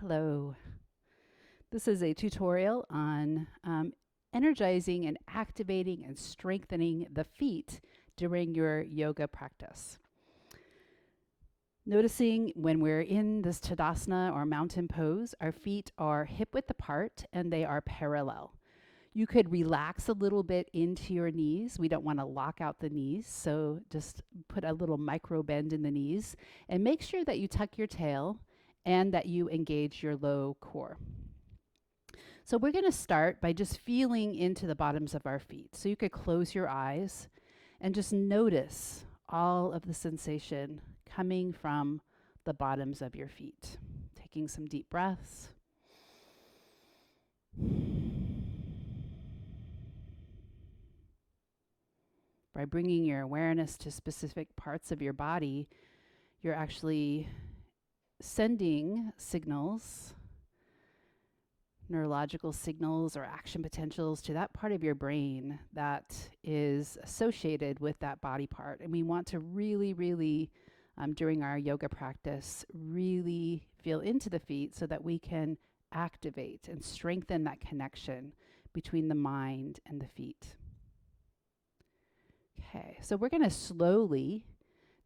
Hello. This is a tutorial on energizing and activating and strengthening the feet during your yoga practice. Noticing when we're in this Tadasana or mountain pose, our feet are hip width apart and they are parallel. You could relax a little bit into your knees. We don't want to lock out the knees, so just put a little micro bend in the knees and make sure that you tuck your tail and that you engage your low core. So we're going to start by just feeling into the bottoms of our feet. So you could close your eyes and just notice all of the sensation coming from the bottoms of your feet. Taking some deep breaths. By bringing your awareness to specific parts of your body, you're actually sending signals, neurological signals or action potentials to that part of your brain that is associated with that body part. And we want to really, during our yoga practice, really feel into the feet so that we can activate and strengthen that connection between the mind and the feet. Okay, so we're going to slowly,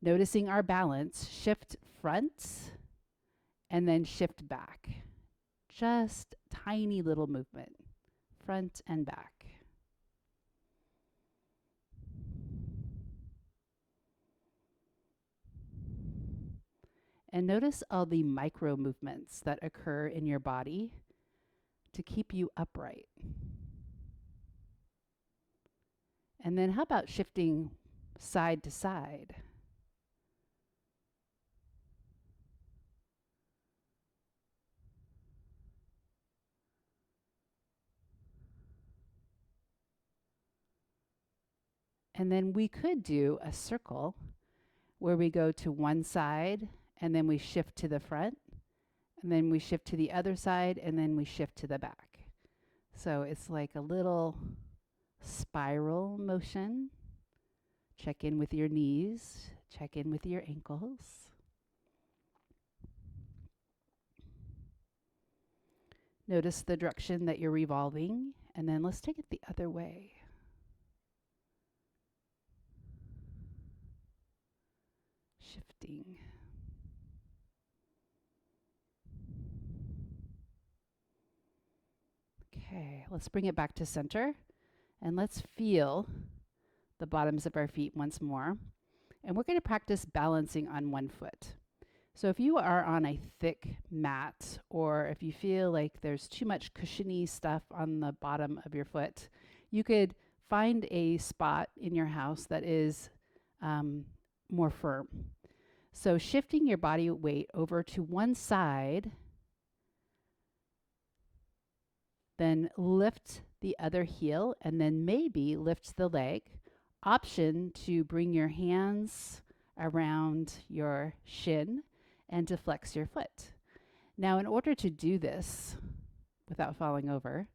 noticing our balance, shift front and then shift back. Just tiny little movement, front and back. And notice all the micro movements that occur in your body to keep you upright. And then how about shifting side to side? And then we could do a circle where we go to one side and then we shift to the front, and then we shift to the other side, and then we shift to the back. So it's like a little spiral motion. Check in with your knees, check in with your ankles. Notice the direction that you're revolving, and then let's take it the other way. Shifting. Okay, let's bring it back to center, and let's feel the bottoms of our feet once more. And we're going to practice balancing on one foot. So if you are on a thick mat, or if you feel like there's too much cushiony stuff on the bottom of your foot, you could find a spot in your house that is more firm. So shifting your body weight over to one side, then lift the other heel, and then maybe lift the leg. Option to bring your hands around your shin and to flex your foot. Now, in order to do this without falling over,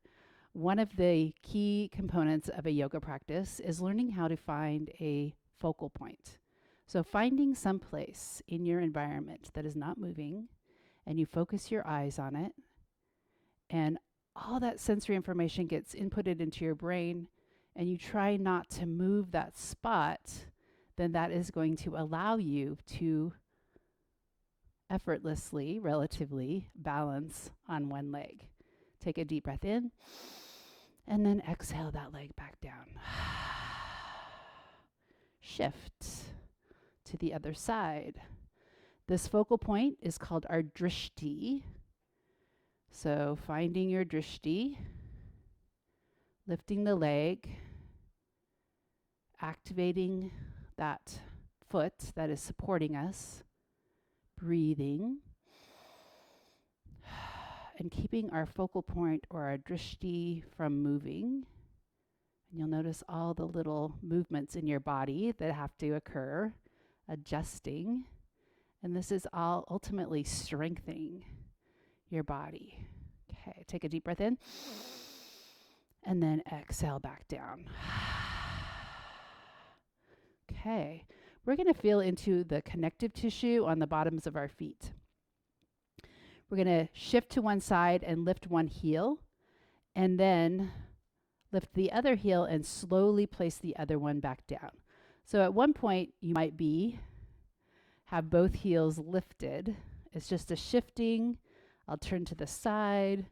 one of the key components of a yoga practice is learning how to find a focal point. So finding some place in your environment that is not moving, and you focus your eyes on it, and all that sensory information gets inputted into your brain, and you try not to move that spot, then that is going to allow you to effortlessly, relatively, balance on one leg. Take a deep breath in, and then exhale that leg back down. Shift to the other side. This focal point is called our drishti. So finding your drishti, lifting the leg, activating that foot that is supporting us, breathing, and keeping our focal point or our drishti from moving. And you'll notice all the little movements in your body that have to occur, adjusting. And this is all ultimately strengthening your body. Okay, take a deep breath in, and then exhale back down. Okay, we're going to feel into the connective tissue on the bottoms of our feet. We're going to shift to one side and lift one heel, and then lift the other heel and slowly place the other one back down. So at one point, you might have both heels lifted. It's just a shifting. I'll turn to the side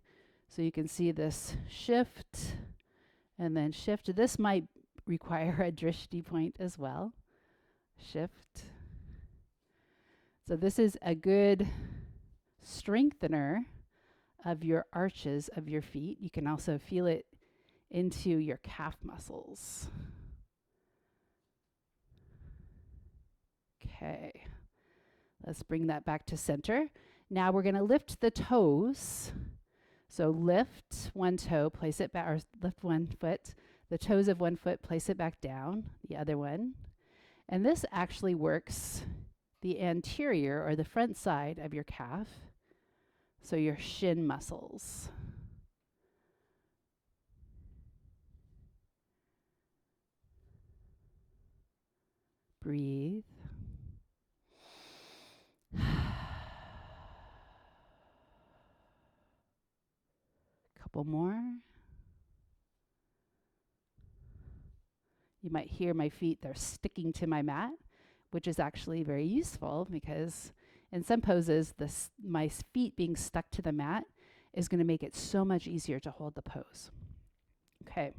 so you can see this shift and then shift. This might require a drishti point as well. Shift. So this is a good strengthener of your arches of your feet. You can also feel it into your calf muscles. Okay, let's bring that back to center. Now we're going to lift the toes. So lift one toe, place it back, or lift one foot, the toes of one foot, place it back down, the other one. And this actually works the anterior or the front side of your calf, so your shin muscles. Breathe. Couple more. You might hear my feet, they're sticking to my mat, which is actually very useful because in some poses, my feet being stuck to the mat is going to make it so much easier to hold the pose. Okay.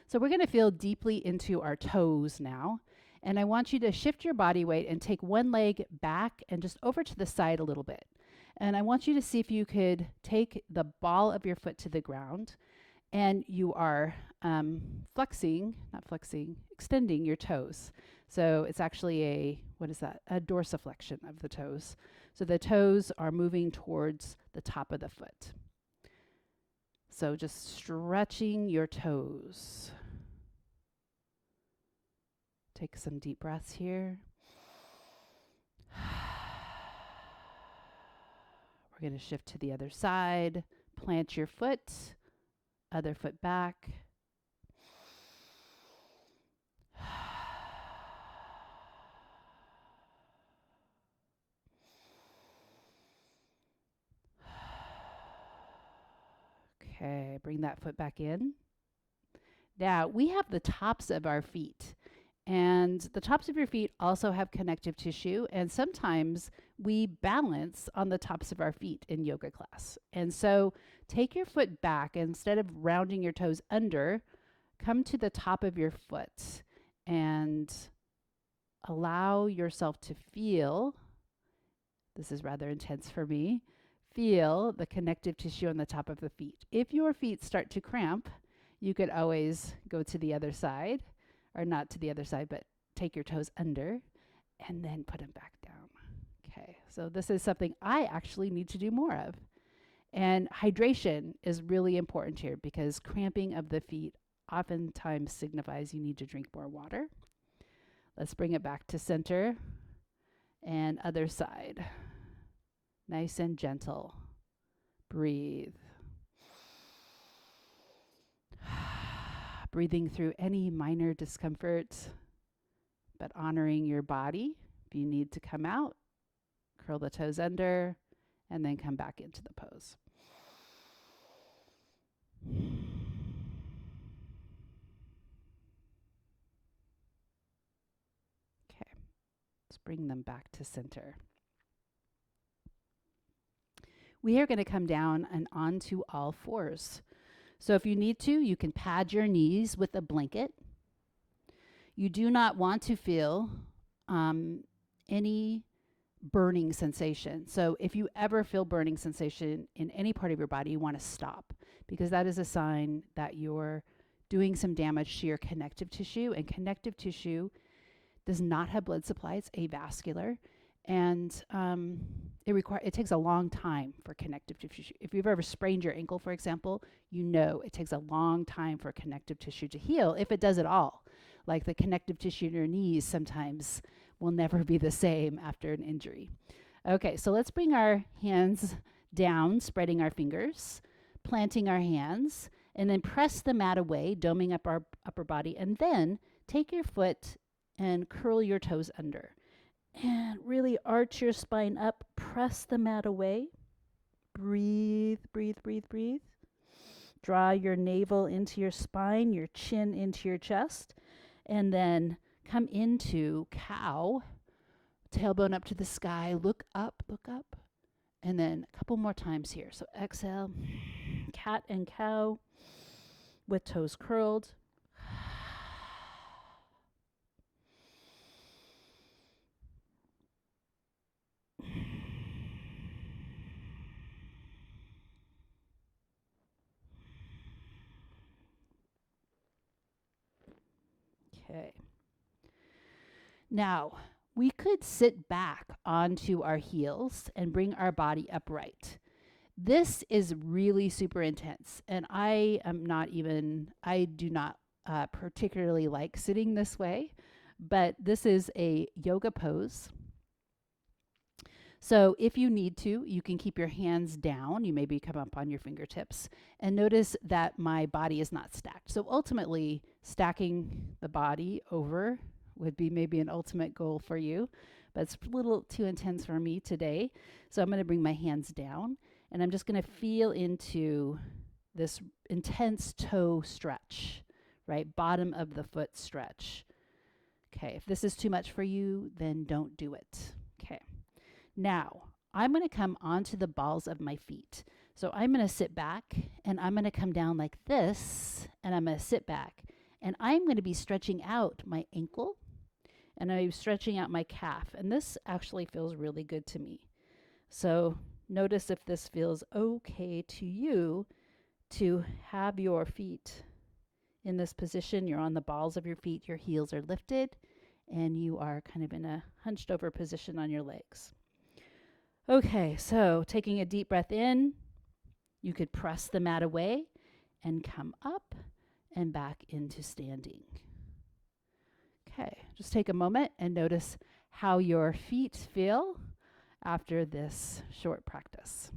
So we're going to feel deeply into our toes now. And I want you to shift your body weight and take one leg back and just over to the side a little bit. And I want you to see if you could take the ball of your foot to the ground and you are extending your toes. So it's actually a dorsiflexion of the toes. So the toes are moving towards the top of the foot. So just stretching your toes. Take some deep breaths here. We're going to shift to the other side. Plant your foot, other foot back. Okay, bring that foot back in. Now, we have the tops of our feet, and the tops of your feet also have connective tissue, and sometimes we balance on the tops of our feet in yoga class. And so take your foot back. Instead of rounding your toes under, come to the top of your foot and allow yourself to feel, this is rather intense for me, feel the connective tissue on the top of the feet. If your feet start to cramp, you could always go to the other side, or not to the other side, but take your toes under and then put them back down. Okay, so this is something I actually need to do more of. And hydration is really important here because cramping of the feet oftentimes signifies you need to drink more water. Let's bring it back to center and other side. Nice and gentle. Breathe. Breathing through any minor discomfort, but honoring your body. If you need to come out, curl the toes under, and then come back into the pose. Okay, let's bring them back to center. We are going to come down and onto all fours. So if you need to, you can pad your knees with a blanket. You do not want to feel any burning sensation. So if you ever feel burning sensation in any part of your body, you want to stop because that is a sign that you're doing some damage to your connective tissue, and connective tissue does not have blood supply. It's avascular. And it takes a long time for connective tissue. If you've ever sprained your ankle, for example, you know it takes a long time for connective tissue to heal, if it does at all. Like the connective tissue in your knees sometimes will never be the same after an injury. Okay, so let's bring our hands down, spreading our fingers, planting our hands, and then press the mat away, doming up our upper body, and then take your foot and curl your toes under. And really arch your spine up, press the mat away. breathe, breathe, breathe, breathe. Draw your navel into your spine, your chin into your chest, and then come into cow, tailbone up to the sky, look up, and then a couple more times here. So exhale, cat and cow with toes curled. Okay. Now, we could sit back onto our heels and bring our body upright. This is really super intense, and I do not particularly like sitting this way, but this is a yoga pose. So if you need to, you can keep your hands down. You maybe come up on your fingertips and notice that my body is not stacked. So ultimately, stacking the body over would be maybe an ultimate goal for you, but it's a little too intense for me today. So I'm going to bring my hands down and I'm just going to feel into this intense toe stretch, right? Bottom of the foot stretch. Okay, if this is too much for you, then don't do it. Okay. Now, I'm going to come onto the balls of my feet. So I'm going to sit back and I'm going to come down like this and I'm going to sit back and I'm going to be stretching out my ankle and I'm stretching out my calf. And this actually feels really good to me. So notice if this feels okay to you to have your feet in this position. You're on the balls of your feet, your heels are lifted, and you are kind of in a hunched over position on your legs. Okay, so taking a deep breath in, you could press the mat away and come up and back into standing. Okay, just take a moment and notice how your feet feel after this short practice.